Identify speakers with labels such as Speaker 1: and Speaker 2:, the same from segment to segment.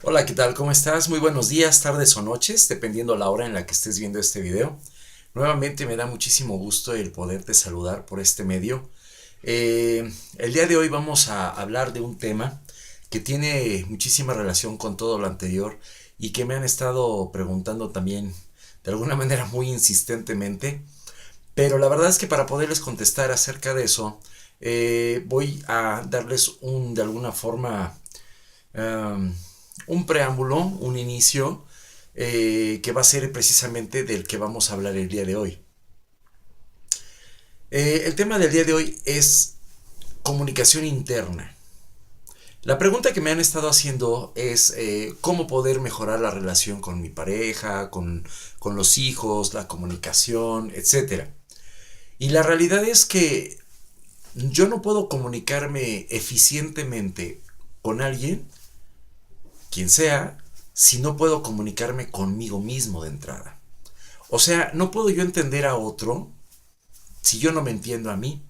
Speaker 1: Hola, ¿qué tal? ¿Cómo estás? Muy buenos días, tardes o noches, dependiendo la hora en la que estés viendo este video. Nuevamente me da muchísimo gusto el poderte saludar por este medio. El día de hoy vamos a hablar de un tema que tiene muchísima relación con todo lo anterior y que me han estado preguntando también de alguna manera muy insistentemente. Pero la verdad es que para poderles contestar acerca de eso, voy a darles de alguna forma, um, un preámbulo, un inicio, que va a ser precisamente del que vamos a hablar el día de hoy. El tema del día de hoy es comunicación interna. La pregunta que me han estado haciendo es cómo poder mejorar la relación con mi pareja, con los hijos, la comunicación, etcétera. Y la realidad es que yo no puedo comunicarme eficientemente con alguien, quien sea, si no puedo comunicarme conmigo mismo de entrada. O sea, no puedo yo entender a otro si yo no me entiendo a mí.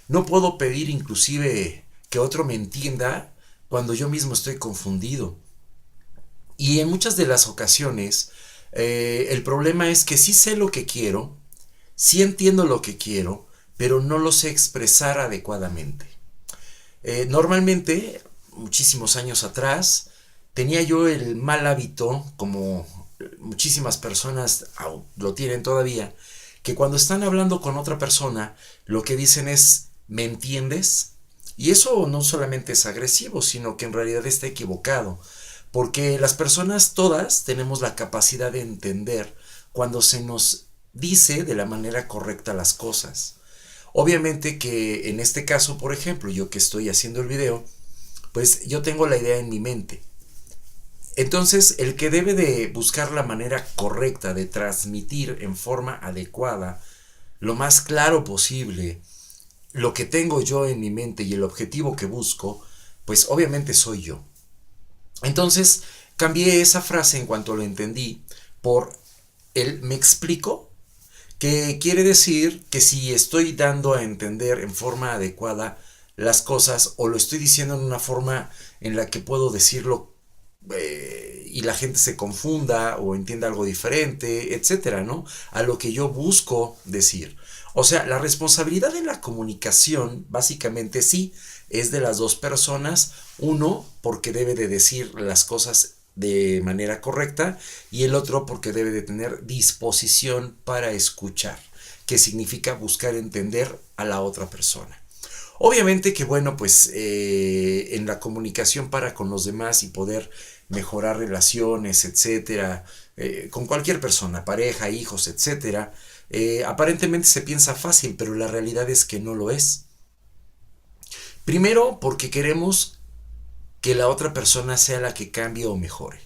Speaker 1: No puedo pedir inclusive que otro me entienda cuando yo mismo estoy confundido. Y en muchas de las ocasiones, el problema es que sí sé lo que quiero, sí entiendo lo que quiero, pero no lo sé expresar adecuadamente. Normalmente, muchísimos años atrás, tenía yo el mal hábito, como muchísimas personas lo tienen todavía, que cuando están hablando con otra persona, lo que dicen es, ¿me entiendes? Y eso no solamente es agresivo, sino que en realidad está equivocado, porque las personas todas tenemos la capacidad de entender cuando se nos dice de la manera correcta las cosas. Obviamente que en este caso, por ejemplo, yo que estoy haciendo el video, pues yo tengo la idea en mi mente. Entonces, el que debe de buscar la manera correcta de transmitir en forma adecuada, lo más claro posible, lo que tengo yo en mi mente y el objetivo que busco, pues obviamente soy yo. Entonces, cambié esa frase en cuanto lo entendí por el me explico, que quiere decir que si estoy dando a entender en forma adecuada las cosas o lo estoy diciendo en una forma en la que puedo decirlo y la gente se confunda o entienda algo diferente, etcétera, ¿no? A lo que yo busco decir. O sea, la responsabilidad de la comunicación, básicamente sí, es de las dos personas. Uno, porque debe de decir las cosas de manera correcta, y el otro porque debe de tener disposición para escuchar, que significa buscar entender a la otra persona. Obviamente que bueno, pues en la comunicación para con los demás y poder mejorar relaciones, etcétera, con cualquier persona, pareja, hijos, etcétera, aparentemente se piensa fácil, pero la realidad es que no lo es. Primero, porque queremos que la otra persona sea la que cambie o mejore,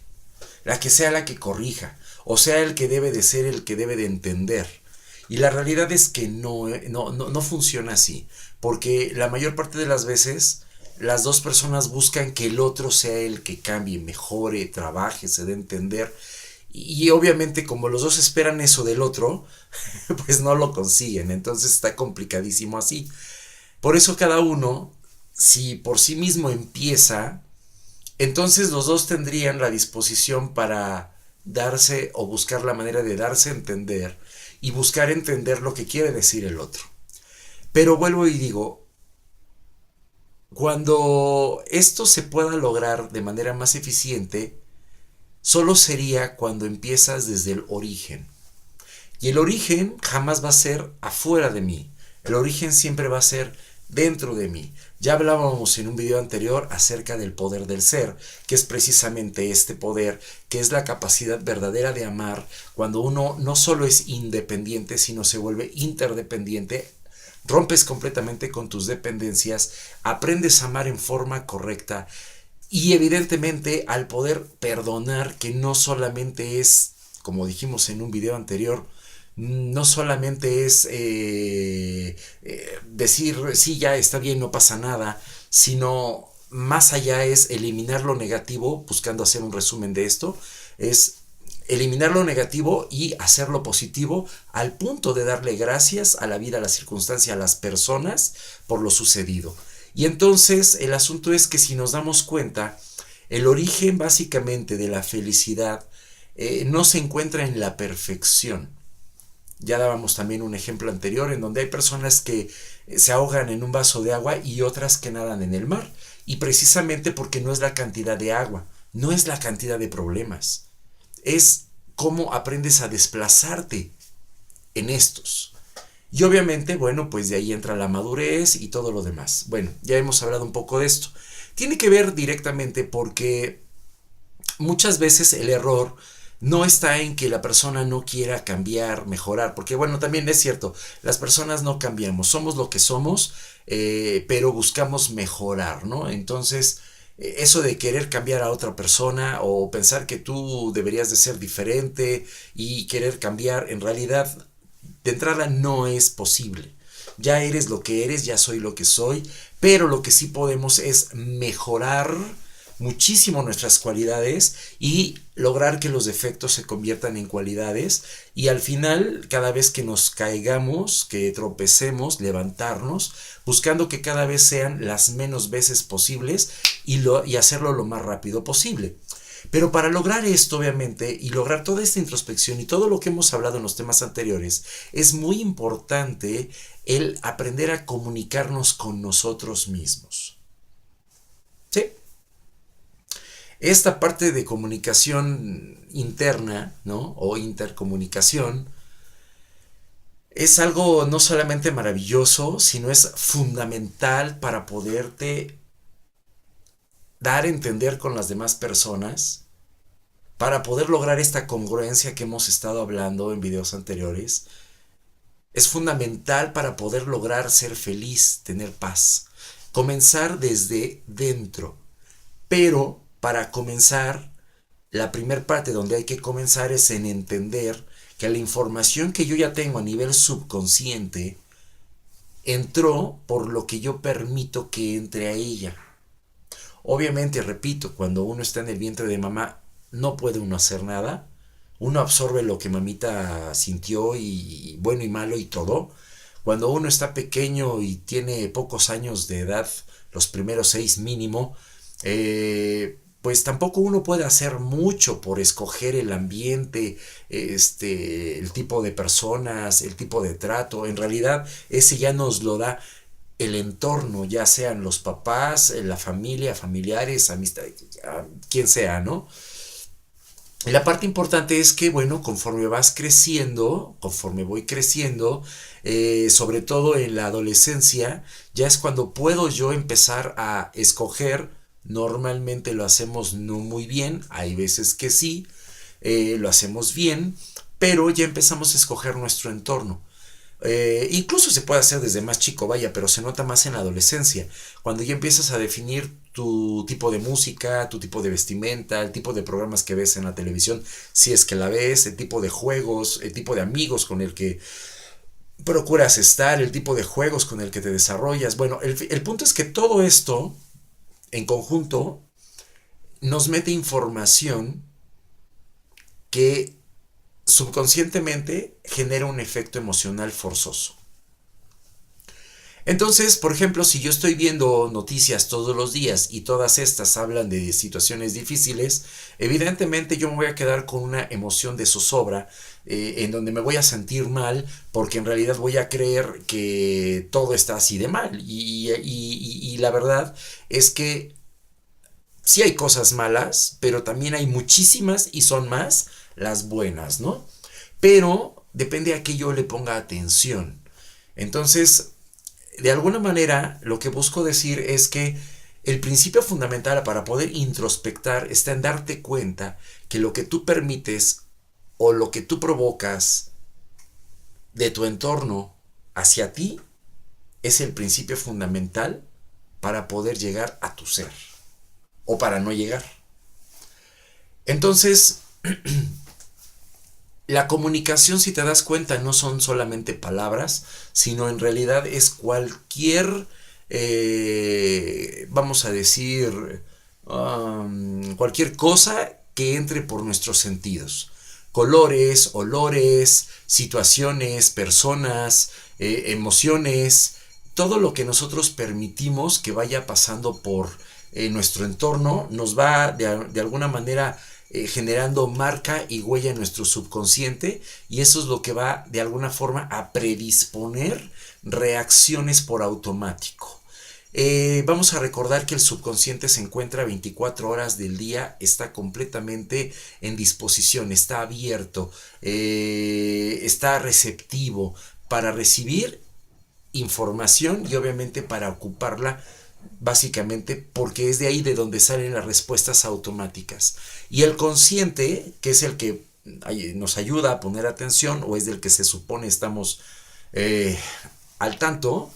Speaker 1: la que sea la que corrija, o sea el que debe de ser el que debe de entender. Y la realidad es que no funciona así, porque la mayor parte de las veces las dos personas buscan que el otro sea el que cambie, mejore, trabaje, se dé a entender. Y obviamente como los dos esperan eso del otro, pues no lo consiguen, entonces está complicadísimo así. Por eso cada uno, si por sí mismo empieza, entonces los dos tendrían la disposición para darse o buscar la manera de darse a entender y buscar entender lo que quiere decir el otro. Pero vuelvo y digo, cuando esto se pueda lograr de manera más eficiente, solo sería cuando empiezas desde el origen. Y el origen jamás va a ser afuera de mí. El origen siempre va a ser dentro de mí. Ya hablábamos en un video anterior acerca del poder del ser, que es precisamente este poder, que es la capacidad verdadera de amar cuando uno no solo es independiente, sino se vuelve interdependiente. Rompes completamente con tus dependencias, aprendes a amar en forma correcta y evidentemente al poder perdonar, que no solamente es, como dijimos en un video anterior, no solamente es decir, sí, ya está bien, no pasa nada, sino más allá es eliminar lo negativo, buscando hacer un resumen de esto, es eliminar lo negativo y hacer lo positivo al punto de darle gracias a la vida, a la circunstancia, a las personas por lo sucedido. Y entonces el asunto es que si nos damos cuenta, El origen básicamente de la felicidad no se encuentra en la perfección. Ya dábamos también un ejemplo anterior en donde hay personas que se ahogan en un vaso de agua y otras que nadan en el mar. Y precisamente porque no es la cantidad de agua, no es la cantidad de problemas, es cómo aprendes a desplazarte en estos. Y obviamente, bueno, pues de ahí entra la madurez y todo lo demás. Bueno, ya hemos hablado un poco de esto. Tiene que ver directamente porque muchas veces el error no está en que la persona no quiera cambiar, mejorar, porque bueno, también es cierto, las personas no cambiamos, somos lo que somos, pero buscamos mejorar, ¿no? Entonces, eso de querer cambiar a otra persona o pensar que tú deberías de ser diferente y querer cambiar, en realidad, de entrada no es posible. Ya eres lo que eres, ya soy lo que soy, pero lo que sí podemos es mejorar muchísimo nuestras cualidades y lograr que los defectos se conviertan en cualidades y al final cada vez que nos caigamos, que tropecemos, levantarnos, buscando que cada vez sean las menos veces posibles y hacerlo lo más rápido posible. Pero para lograr esto, obviamente, y lograr toda esta introspección y todo lo que hemos hablado en los temas anteriores, es muy importante el aprender a comunicarnos con nosotros mismos. ¿Sí? Esta parte de comunicación interna, ¿no? O intercomunicación, es algo no solamente maravilloso, sino es fundamental para poderte dar a entender con las demás personas, para poder lograr esta congruencia que hemos estado hablando en videos anteriores. Es fundamental para poder lograr ser feliz, tener paz. Comenzar desde dentro. Pero para comenzar, la primer parte donde hay que comenzar es en entender que la información que yo ya tengo a nivel subconsciente entró por lo que yo permito que entre a ella. Obviamente, repito, cuando uno está en el vientre de mamá, no puede uno hacer nada. Uno absorbe lo que mamita sintió y bueno y malo y todo. Cuando uno está pequeño y tiene pocos años de edad, los primeros 6 mínimo, pues tampoco uno puede hacer mucho por escoger el ambiente, el tipo de personas, el tipo de trato. En realidad, ese ya nos lo da el entorno, ya sean los papás, la familia, familiares, amistades, quien sea, ¿no? La parte importante es que, bueno, conforme vas creciendo, conforme voy creciendo, sobre todo en la adolescencia, ya es cuando puedo yo empezar a escoger. Normalmente lo hacemos no muy bien, hay veces que sí, lo hacemos bien, pero ya empezamos a escoger nuestro entorno. Incluso se puede hacer desde más chico, vaya, pero se nota más en la adolescencia, cuando ya empiezas a definir tu tipo de música, tu tipo de vestimenta, el tipo de programas que ves en la televisión, si es que la ves, el tipo de juegos, el tipo de amigos con el que procuras estar, el tipo de juegos con el que te desarrollas. Bueno, el punto es que todo esto, en conjunto, nos mete información que subconscientemente genera un efecto emocional forzoso. Entonces, por ejemplo, si yo estoy viendo noticias todos los días y todas estas hablan de situaciones difíciles, evidentemente yo me voy a quedar con una emoción de zozobra, en donde me voy a sentir mal porque en realidad voy a creer que todo está así de mal. Y la verdad es que sí hay cosas malas, pero también hay muchísimas y son más las buenas, ¿no? Pero depende a qué yo le ponga atención. Entonces, de alguna manera, lo que busco decir es que el principio fundamental para poder introspectar está en darte cuenta que lo que tú permites o lo que tú provocas de tu entorno hacia ti es el principio fundamental para poder llegar a tu ser o para no llegar. Entonces, la comunicación, si te das cuenta, no son solamente palabras, sino en realidad es cualquier, vamos a decir, cualquier cosa que entre por nuestros sentidos. Colores, olores, situaciones, personas, emociones, todo lo que nosotros permitimos que vaya pasando por nuestro entorno, nos va de alguna manera generando marca y huella en nuestro subconsciente, y eso es lo que va de alguna forma a predisponer reacciones por automático. Vamos a recordar que el subconsciente se encuentra 24 horas del día, está completamente en disposición, está abierto, está receptivo para recibir información y obviamente para ocuparla, básicamente porque es de ahí de donde salen las respuestas automáticas. Y el consciente, que es el que nos ayuda a poner atención, o es del que se supone estamos al tanto,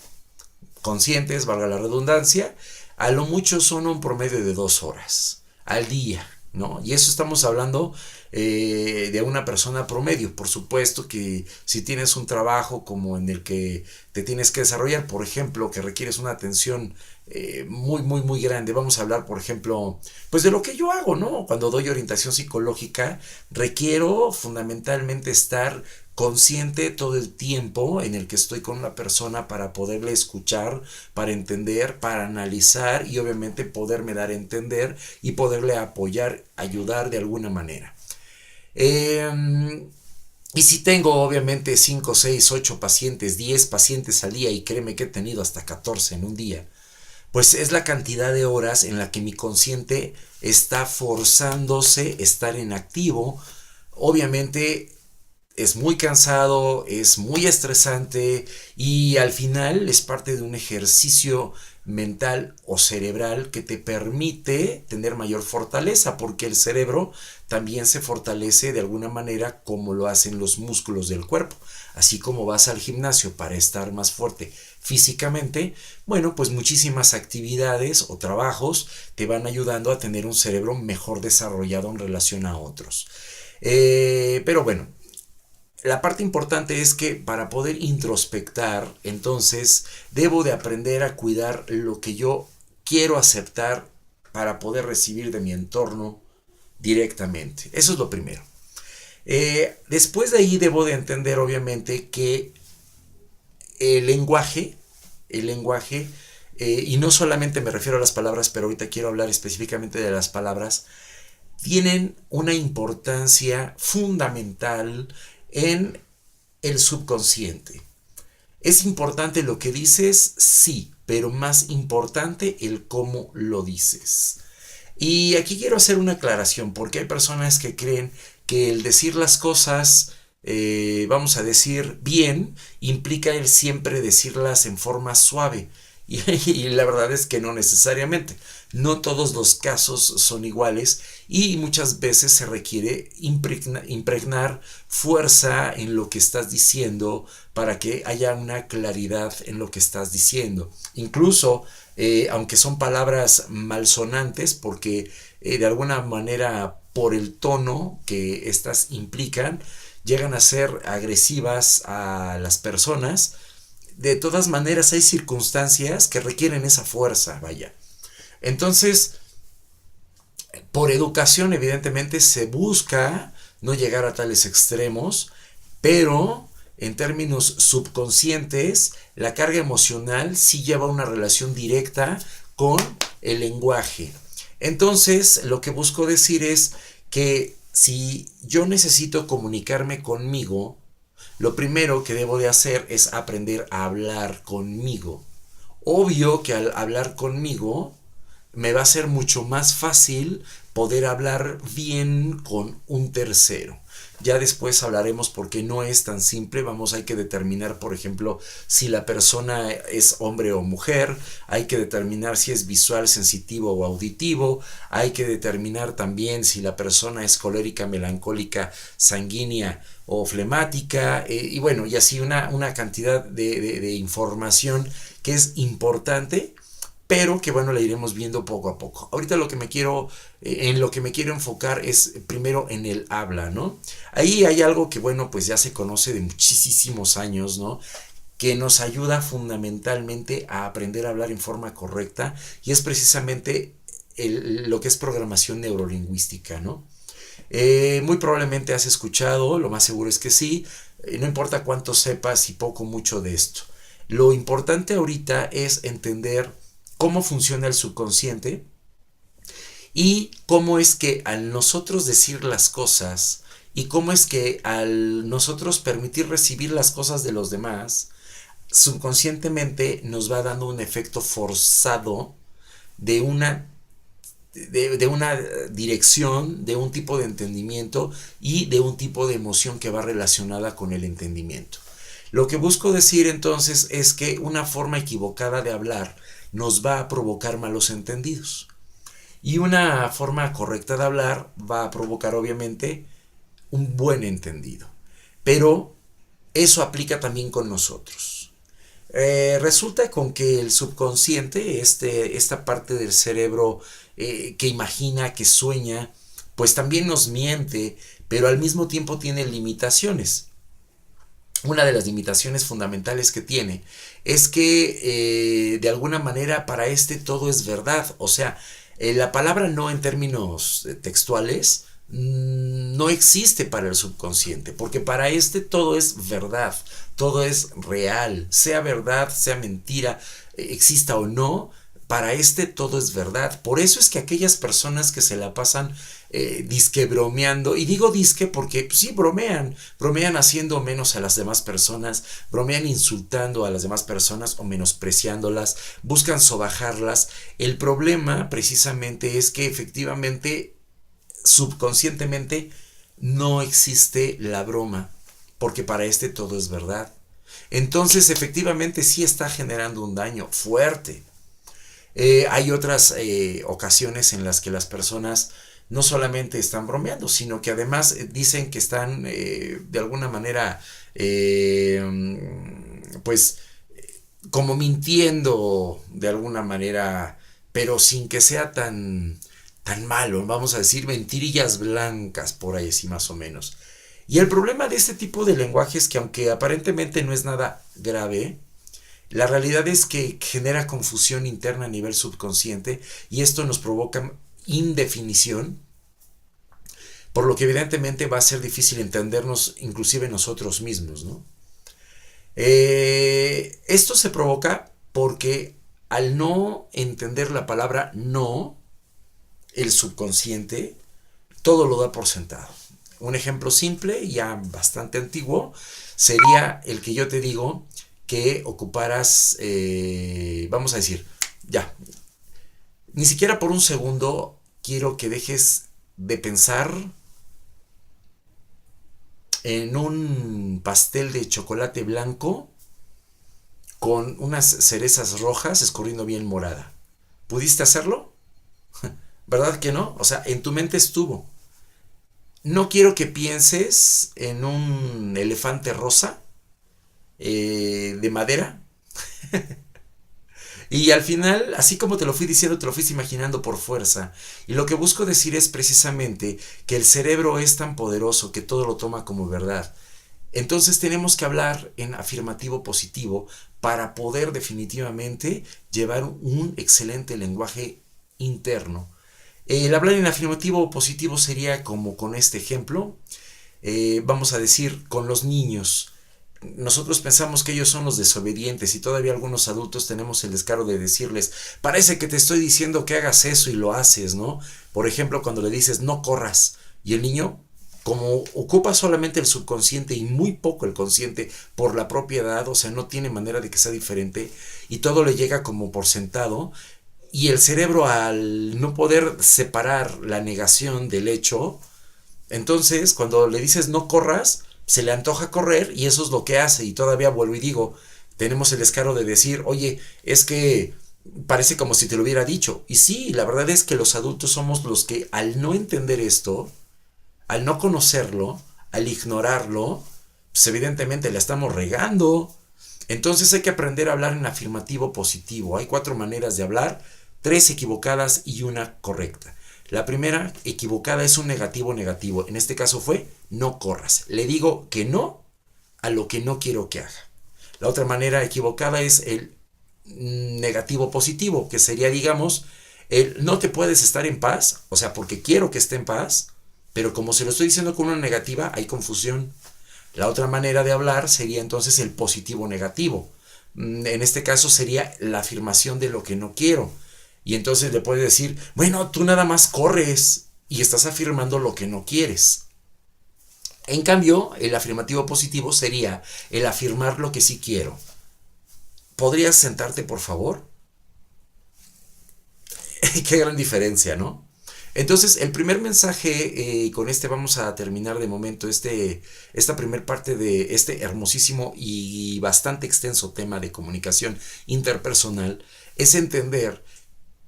Speaker 1: conscientes, valga la redundancia, a lo mucho son un promedio de 2 horas al día, ¿no? Y eso estamos hablando de una persona promedio. Por supuesto que si tienes un trabajo como en el que te tienes que desarrollar, por ejemplo, que requieres una atención muy grande, vamos a hablar, por ejemplo, pues de lo que yo hago, ¿no? Cuando doy orientación psicológica, requiero fundamentalmente estar consciente todo el tiempo en el que estoy con una persona para poderle escuchar, para entender, para analizar y obviamente poderme dar a entender y poderle apoyar, ayudar de alguna manera. Y si tengo obviamente 5, 6, 8 pacientes, 10 pacientes al día, y créeme que he tenido hasta 14 en un día, pues es la cantidad de horas en la que mi consciente está forzándose a estar en activo. Obviamente es muy cansado, es muy estresante y al final es parte de un ejercicio mental o cerebral que te permite tener mayor fortaleza, porque el cerebro también se fortalece de alguna manera como lo hacen los músculos del cuerpo. Así como vas al gimnasio para estar más fuerte físicamente, bueno, pues muchísimas actividades o trabajos te van ayudando a tener un cerebro mejor desarrollado en relación a otros. Pero bueno, la parte importante es que para poder introspectar, entonces debo de aprender a cuidar lo que yo quiero aceptar para poder recibir de mi entorno directamente. Eso es lo primero. Después de ahí debo de entender obviamente que el lenguaje, y no solamente me refiero a las palabras, pero ahorita quiero hablar específicamente de las palabras, tienen una importancia fundamental en el subconsciente. ¿Es importante lo que dices? Sí, pero más importante el cómo lo dices. Y aquí quiero hacer una aclaración, porque hay personas que creen que el decir las cosas, vamos a decir bien, implica el siempre decirlas en forma suave. Y la verdad es que no necesariamente. No todos los casos son iguales y muchas veces se requiere impregnar fuerza en lo que estás diciendo para que haya una claridad en lo que estás diciendo. Incluso, aunque son palabras malsonantes, porque de alguna manera por el tono que estas implican, llegan a ser agresivas a las personas. De todas maneras hay circunstancias que requieren esa fuerza, vaya. Entonces, por educación evidentemente se busca no llegar a tales extremos, pero en términos subconscientes, la carga emocional sí lleva una relación directa con el lenguaje. Entonces, lo que busco decir es que si yo necesito comunicarme conmigo, lo primero que debo de hacer es aprender a hablar conmigo. Obvio que al hablar conmigo me va a ser mucho más fácil poder hablar bien con un tercero. Ya después hablaremos porque no es tan simple. Hay que determinar, por ejemplo, si la persona es hombre o mujer. Hay que determinar si es visual, sensitivo o auditivo. Hay que determinar también si la persona es colérica, melancólica, sanguínea o flemática. Y bueno, y así una cantidad de información que es importante, pero que bueno, la iremos viendo poco a poco. Ahorita en lo que me quiero enfocar es primero en el habla, ¿no? Ahí hay algo que bueno, pues ya se conoce de muchísimos años, ¿no? Que nos ayuda fundamentalmente a aprender a hablar en forma correcta, y es precisamente lo que es programación neurolingüística, ¿no? Muy probablemente has escuchado, lo más seguro es que sí, no importa cuánto sepas y poco mucho de esto. Lo importante ahorita es entender cómo funciona el subconsciente Y cómo es que al nosotros decir las cosas y cómo es que al nosotros permitir recibir las cosas de los demás, subconscientemente nos va dando un efecto forzado de una dirección, de un tipo de entendimiento y de un tipo de emoción que va relacionada con el entendimiento. Lo que busco decir entonces es que una forma equivocada de hablar nos va a provocar malos entendidos. Y una forma correcta de hablar va a provocar obviamente un buen entendido. Pero eso aplica también con nosotros. Resulta con que el subconsciente, esta parte del cerebro que imagina, que sueña, pues también nos miente, pero al mismo tiempo tiene limitaciones. Una de las limitaciones fundamentales que tiene es que de alguna manera para todo es verdad. O sea, la palabra no en términos textuales no existe para el subconsciente, porque para todo es verdad, todo es real, sea verdad, sea mentira, exista o no, para todo es verdad. Por eso es que aquellas personas que se la pasan disque bromeando, y digo disque porque pues, sí, bromean haciendo menos a las demás personas, bromean insultando a las demás personas o menospreciándolas, buscan sobajarlas. El problema precisamente es que efectivamente subconscientemente no existe la broma, porque para todo es verdad. Entonces efectivamente sí está generando un daño fuerte. Hay otras ocasiones en las que las personas no solamente están bromeando, sino que además dicen que están de alguna manera pues como mintiendo de alguna manera, pero sin que sea tan malo, vamos a decir mentirillas blancas por ahí así más o menos. Y el problema de este tipo de lenguaje es que aunque aparentemente no es nada grave, la realidad es que genera confusión interna a nivel subconsciente y esto nos provoca indefinición, por lo que evidentemente va a ser difícil entendernos inclusive nosotros mismos, ¿no? Esto se provoca porque al no entender la palabra no, el subconsciente todo lo da por sentado. Un ejemplo simple, ya bastante antiguo, sería el que yo te digo que ocuparas, vamos a decir, ya, ni siquiera por un segundo quiero que dejes de pensar en un pastel de chocolate blanco con unas cerezas rojas escurriendo bien morada. ¿Pudiste hacerlo? ¿Verdad que no? O sea, en tu mente estuvo. No quiero que pienses en un elefante rosa de madera. Y al final, así como te lo fui diciendo, te lo fuiste imaginando por fuerza. Y lo que busco decir es precisamente que el cerebro es tan poderoso que todo lo toma como verdad. Entonces tenemos que hablar en afirmativo positivo para poder definitivamente llevar un excelente lenguaje interno. El hablar en afirmativo positivo sería como con este ejemplo. Vamos a decir, con los niños. Nosotros pensamos que ellos son los desobedientes y todavía algunos adultos tenemos el descaro de decirles, parece que te estoy diciendo que hagas eso y lo haces, ¿no? Por ejemplo, cuando le dices no corras y el niño, como ocupa solamente el subconsciente y muy poco el consciente por la propia edad, o sea, no tiene manera de que sea diferente y todo le llega como por sentado y el cerebro al no poder separar la negación del hecho, entonces cuando le dices no corras, se le antoja correr y eso es lo que hace y todavía vuelvo y digo, tenemos el descaro de decir, oye, es que parece como si te lo hubiera dicho. Y sí, la verdad es que los adultos somos los que al no entender esto, al no conocerlo, al ignorarlo, pues evidentemente la estamos regando. Entonces hay que aprender a hablar en afirmativo positivo. Hay 4 maneras de hablar, 3 equivocadas y una correcta. La primera equivocada es un negativo negativo. En este caso fue no corras. Le digo que no a lo que no quiero que haga. La otra manera equivocada es el negativo positivo, que sería, digamos, el no te puedes estar en paz, o sea, porque quiero que esté en paz, pero como se lo estoy diciendo con una negativa, hay confusión. La otra manera de hablar sería entonces el positivo negativo. En este caso sería la afirmación de lo que no quiero. Y entonces le puedes decir, bueno, tú nada más corres y estás afirmando lo que no quieres. En cambio, el afirmativo positivo sería el afirmar lo que sí quiero. ¿Podrías sentarte, por favor? Qué gran diferencia, ¿no? Entonces, el primer mensaje, con este vamos a terminar de momento esta primer parte de este hermosísimo y bastante extenso tema de comunicación interpersonal, es entender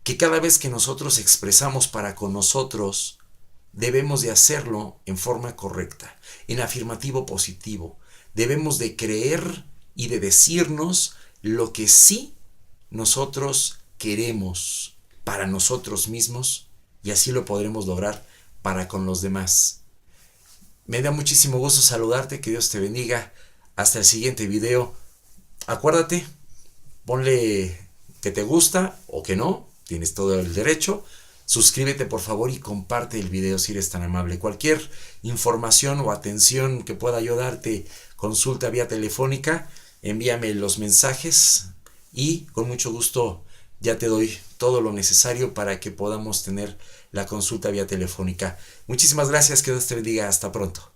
Speaker 1: que cada vez que nosotros expresamos para con nosotros, debemos de hacerlo en forma correcta, en afirmativo positivo. Debemos de creer y de decirnos lo que sí nosotros queremos para nosotros mismos, y así lo podremos lograr para con los demás. Me da muchísimo gusto saludarte, que Dios te bendiga. Hasta el siguiente video. Acuérdate, ponle que te gusta o que no, tienes todo el derecho. Suscríbete por favor y comparte el video si eres tan amable. Cualquier información o atención que pueda ayudarte, consulta vía telefónica, envíame los mensajes y con mucho gusto ya te doy todo lo necesario para que podamos tener la consulta vía telefónica. Muchísimas gracias, que Dios te bendiga, hasta pronto.